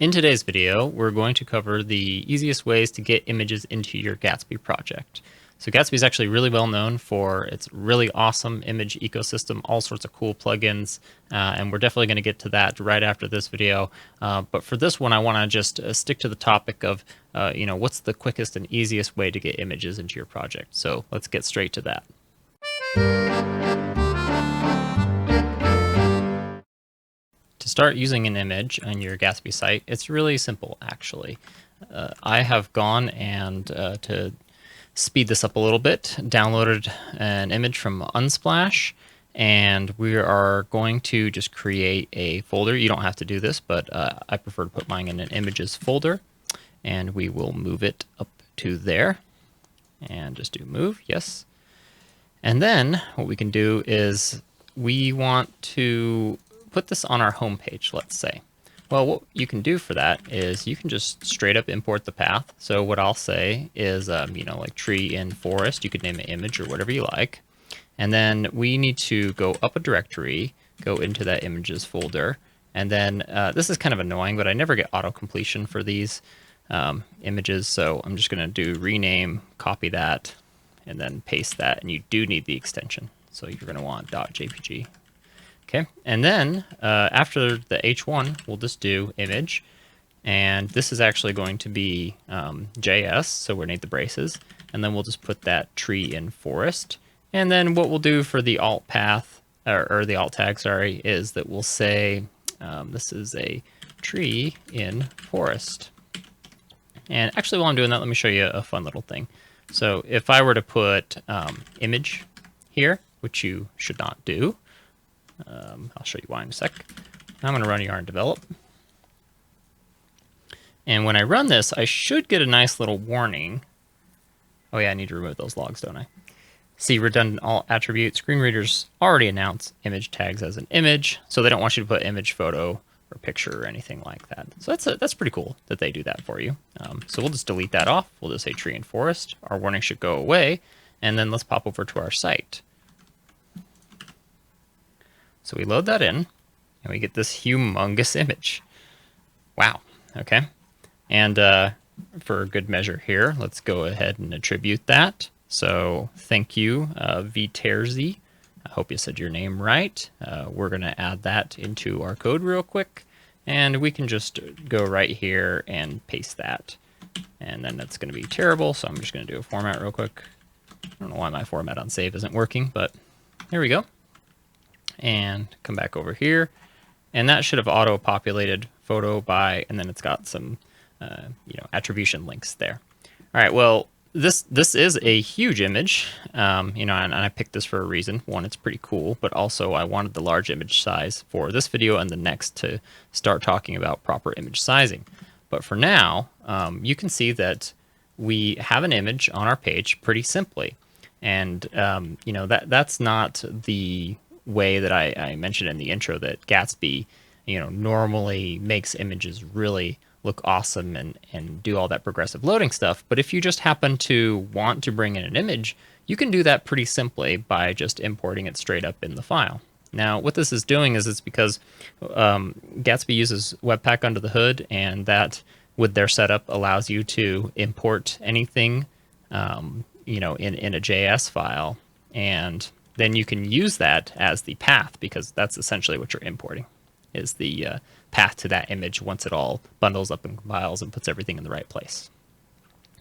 In today's video, we're going to cover the easiest ways to get images into your Gatsby project. So Gatsby is actually really well known for its really awesome image ecosystem, all sorts of cool plugins, and we're definitely going to get to that right after this video. But for this one, I want to just stick to the topic of, what's the quickest and easiest way to get images into your project. So let's get straight to that. To start using an image on your Gatsby site, it's really simple, actually. I have gone and, to speed this up a little bit, downloaded an image from Unsplash, and we are going to just create a folder. You don't have to do this, but I prefer to put mine in an images folder, and we will move it up to there, and just do move, yes. And then what we can do is we want to put this on our home page, let's say. Well, what you can do for that is you can just straight up import the path. So what I'll say is, like tree in forest, you could name an image or whatever you like. And then we need to go up a directory, go into that images folder. And then this is kind of annoying, but I never get auto completion for these images. So I'm just going to do rename, copy that, and then paste that. And you do need the extension. So you're going to want .jpg. Okay, and then after the H1, we'll just do image, and this is actually going to be JS, so we're going to need the braces, and then we'll just put that tree in forest. And then what we'll do for the alt path, or the alt tag, sorry, is that we'll say this is a tree in forest. And actually, while I'm doing that, let me show you a fun little thing. So if I were to put image here, which you should not do, I'll show you why in a sec. I'm going to run yarn develop. And when I run this, I should get a nice little warning. Oh yeah, I need to remove those logs, don't I? See redundant alt attribute. Screen readers already announce image tags as an image, so they don't want you to put image, photo, or picture or anything like that. So that's pretty cool that they do that for you. So we'll just delete that off. We'll just say tree and forest. Our warning should go away. And then let's pop over to our site. So we load that in, and we get this humongous image. Wow, okay. And for good measure here, let's go ahead and attribute that. So thank you, vterzy. I hope you said your name right. We're going to add that into our code real quick, and we can just go right here and paste that. And then that's going to be terrible, so I'm just going to do a format real quick. I don't know why my format on save isn't working, but here we go. And come back over here, and that should have auto-populated photo by, and then it's got some, attribution links there. All right, well, this is a huge image, and I picked this for a reason. One, it's pretty cool, but also I wanted the large image size for this video and the next to start talking about proper image sizing. But for now, you can see that we have an image on our page pretty simply, and that's not the way that I mentioned in the intro that Gatsby, normally makes images really look awesome and do all that progressive loading stuff. But if you just happen to want to bring in an image, you can do that pretty simply by just importing it straight up in the file. Now, what this is doing is it's because Gatsby uses Webpack under the hood, and that, with their setup, allows you to import anything, in a JS file, and then you can use that as the path, because that's essentially what you're importing, is the path to that image once it all bundles up and compiles and puts everything in the right place.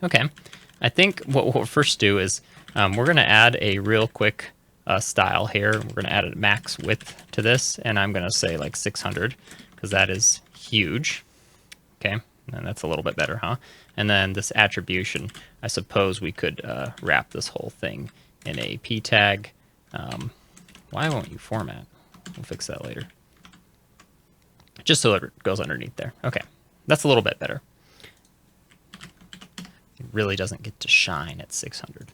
Okay, I think what we'll first do is we're going to add a real quick style here. We're going to add a max width to this, and I'm going to say like 600, because that is huge. Okay, and that's a little bit better, huh? And then this attribution, I suppose we could wrap this whole thing in a p tag. Why won't you format? We'll fix that later. Just so it goes underneath there. Okay, that's a little bit better. It really doesn't get to shine at 600.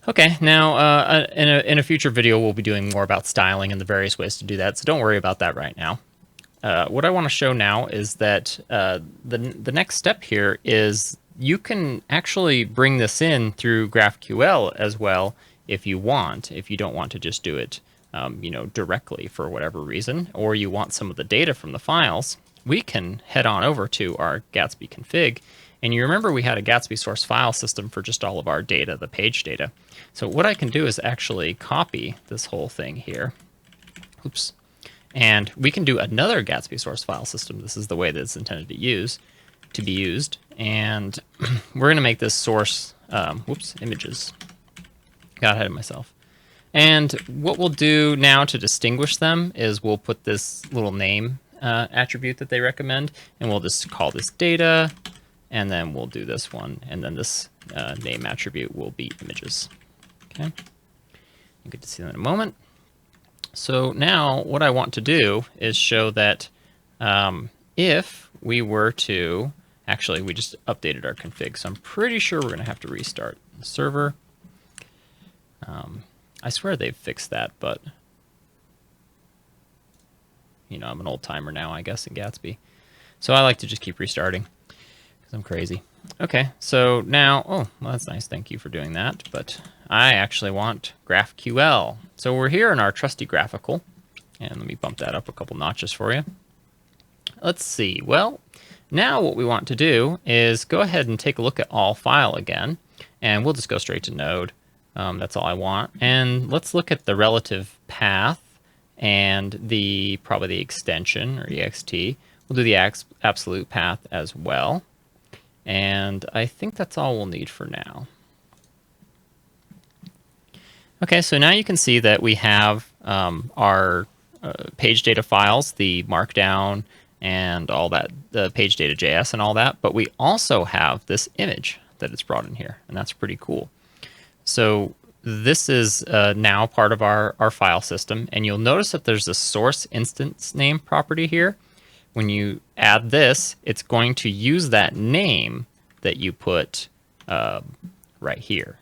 Okay, now in a future video, we'll be doing more about styling and the various ways to do that, so don't worry about that right now. What I want to show now is that the next step here is you can actually bring this in through GraphQL as well, if you don't want to just do it, directly for whatever reason, or you want some of the data from the files. we can head on over to our Gatsby config. And you remember we had a Gatsby source file system for just all of our data, the page data. So what I can do is actually copy this whole thing here. Oops. And we can do another Gatsby source file system. This is the way that it's intended to be used. And we're going to make this source, images. Got ahead of myself. And what we'll do now to distinguish them is we'll put this little name attribute that they recommend, and we'll just call this data, and then we'll do this one, and then this name attribute will be images. Okay, you get to see that in a moment. So now what I want to do is show that if we were to, actually we just updated our config, so I'm pretty sure we're going to have to restart the server. I swear they've fixed that, but you know, I'm an old timer now, I guess, in Gatsby. So I like to just keep restarting because I'm crazy. Okay, so now, oh, well, that's nice. Thank you for doing that. But I actually want GraphQL. So we're here in our trusty graphical. And let me bump that up a couple notches for you. Let's see. Well, now what we want to do is go ahead and take a look at all file again. And we'll just go straight to node. That's all I want. And let's look at the relative path and probably the extension or ext. We'll do the absolute path as well. And I think that's all we'll need for now. Okay, so now you can see that we have our page data files, the markdown and all that, the page data.js and all that, but we also have this image that it's brought in here, and that's pretty cool. So this is now part of our file system, and you'll notice that there's a source instance name property here. When you add this, it's going to use that name that you put right here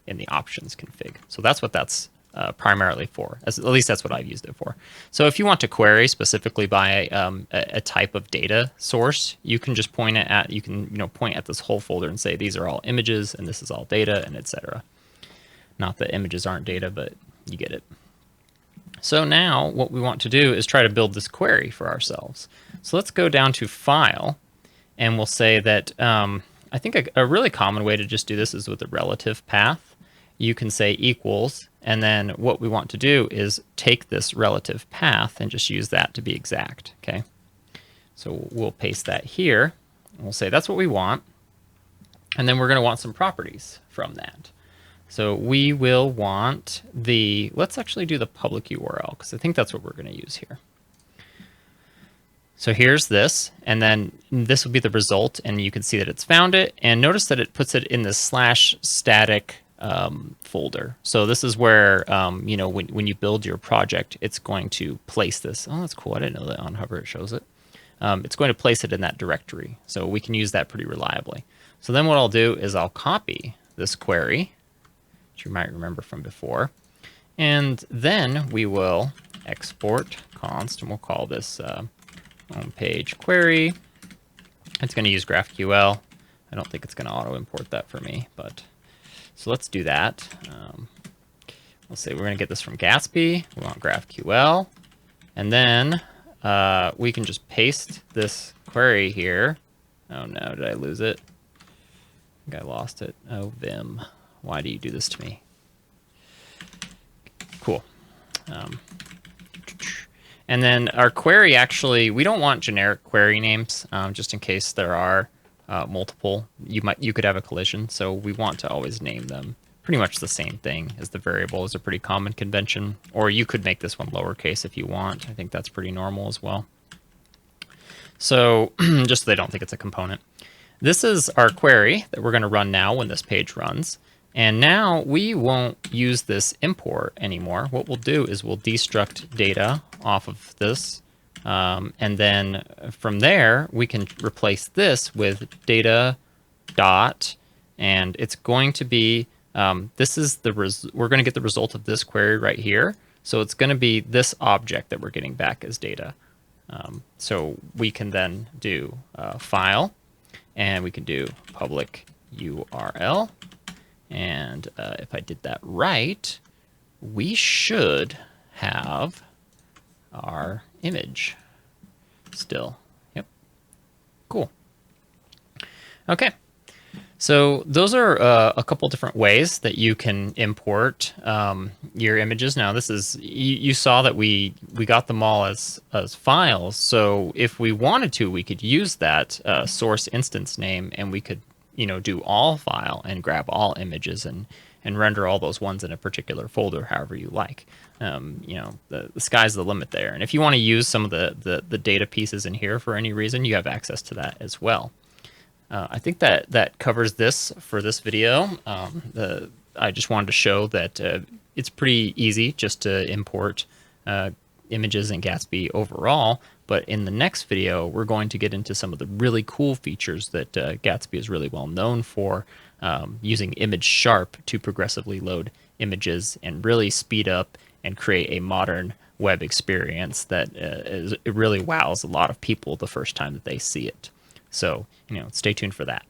in the options config. So that's what that's primarily for. At least that's what I've used it for. So if you want to query specifically by a type of data source, you can just point it at, you can point at this whole folder and say these are all images and this is all data and etc. Not that images aren't data, but you get it. So now what we want to do is try to build this query for ourselves. So let's go down to File, and we'll say that I think a really common way to just do this is with a relative path. You can say equals, and then what we want to do is take this relative path and just use that to be exact. Okay, so we'll paste that here, and we'll say that's what we want, and then we're going to want some properties from that. So we will want let's actually do the public URL, because I think that's what we're going to use here. So here's this, and then this will be the result, and you can see that it's found it, and notice that it puts it in the /static folder. So this is where, when you build your project, it's going to place this. Oh, that's cool. I didn't know that on Hover it shows it. It's going to place it in that directory, so we can use that pretty reliably. So then what I'll do is I'll copy this query, you might remember from before. And then we will export const, and we'll call this homepage query. It's going to use GraphQL. I don't think it's going to auto import that for me, but so let's do that. We'll say we're going to get this from Gatsby. We want GraphQL, and then we can just paste this query here. Oh no, did I lose it? I think I lost it. Oh, Vim. Why do you do this to me? Cool. And then our query, actually, we don't want generic query names, just in case there are multiple. You could have a collision, so we want to always name them pretty much the same thing as the variable is a pretty common convention. Or you could make this one lowercase if you want. I think that's pretty normal as well. So just so they don't think it's a component. This is our query that we're going to run now when this page runs. And now we won't use this import anymore. What we'll do is we'll destruct data off of this. And then from there, we can replace this with data dot. And it's going to be, this is we're going to get the result of this query right here. So it's going to be this object that we're getting back as data. So we can then do file, and we can do public URL. And if I did that right, we should have our image still. Yep, Okay. So those are a couple different ways that you can import your images. Now, this is you saw that we got them all as files. So if we wanted to, we could use that source instance name, and we could do all file and grab all images and render all those ones in a particular folder, however you like. The sky's the limit there. And if you want to use some of the data pieces in here for any reason, you have access to that as well. I think that covers this for this video. I just wanted to show that it's pretty easy just to import images in Gatsby overall. But in the next video, we're going to get into some of the really cool features that Gatsby is really well known for, using image sharp to progressively load images and really speed up and create a modern web experience that it really wows a lot of people the first time that they see it. So, stay tuned for that.